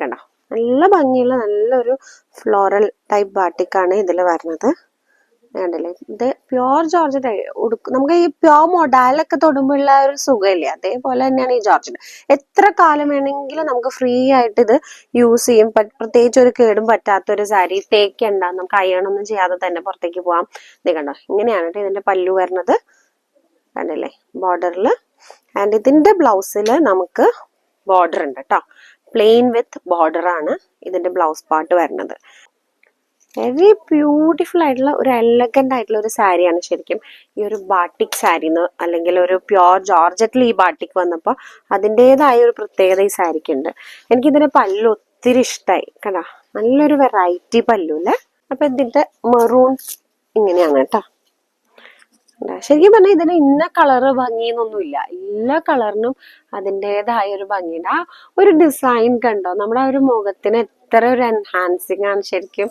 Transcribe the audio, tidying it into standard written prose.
കണ്ടോ, നല്ല ഭംഗിയുള്ള നല്ലൊരു ഫ്ലോറൽ ടൈപ്പ് ബാട്ടിക്കാണ് ഇതിൽ വരുന്നത്. വേണ്ടല്ലേ, ഇത് പ്യോർ ജോർജറ്റ്. നമുക്ക് ഈ പ്യോർ മൊഡാലൊക്കെ തൊടുമ്പോഴുള്ള ഒരു സുഖമില്ലേ, അതേപോലെ തന്നെയാണ് ഈ ജോർജറ്റ്. എത്ര കാലം വേണമെങ്കിലും നമുക്ക് ഫ്രീ ആയിട്ട് ഇത് യൂസ് ചെയ്യും. പ്രത്യേകിച്ച് ഒരു കേടും പറ്റാത്തൊരു സാരി, തേക്കണ്ട, നമുക്ക് അയണൊന്നും ചെയ്യാതെ തന്നെ പുറത്തേക്ക് പോവാം. ഇത് കണ്ടോ, ഇങ്ങനെയാണ് കേട്ടോ ഇതിന്റെ പല്ലു വരുന്നത്. കണ്ടല്ലേ ബോർഡറിൽ. ആൻഡ് ഇതിന്റെ ബ്ലൗസിൽ നമുക്ക് ബോർഡർ ഉണ്ട് കേട്ടോ, പ്ലെയിൻ വിത്ത് ബോർഡർ ആണ് ഇതിന്റെ ബ്ലൗസ് പാർട്ട് വരുന്നത്. വെരി ബ്യൂട്ടിഫുൾ ആയിട്ടുള്ള ഒരു എലഗന്റ് ആയിട്ടുള്ള ഒരു സാരിയാണ് ശരിക്കും ഈ ഒരു ബാട്ടിക് സാരി, അല്ലെങ്കിൽ ഒരു പ്യോർ ജോർജറ്റിൽ ഈ ബാട്ടിക് വന്നപ്പോൾ അതിൻ്റെതായ ഒരു പ്രത്യേകത ഈ സാരിക്ക് ഉണ്ട്. എനിക്കിതിന്റെ പല്ലു ഒത്തിരി ഇഷ്ടമായി. കണ്ടാ, നല്ലൊരു വെറൈറ്റി പല്ലു അല്ലേ. അപ്പൊ ഇതിന്റെ മെറൂൺ ഇങ്ങനെയാണ് കേട്ടോ. ശരിക്കും പറഞ്ഞാൽ ഇതിന് ഇന്ന കളറ് ഭംഗിന്നൊന്നുമില്ല, എല്ലാ കളറിനും അതിൻ്റെതായ ഒരു ഭംഗിയുണ്ട്. ആ ഒരു ഡിസൈൻ കണ്ടോ, നമ്മുടെ ആ ഒരു മുഖത്തിന് എത്ര ഒരു എൻഹാൻസിങ് ആണ് ശരിക്കും.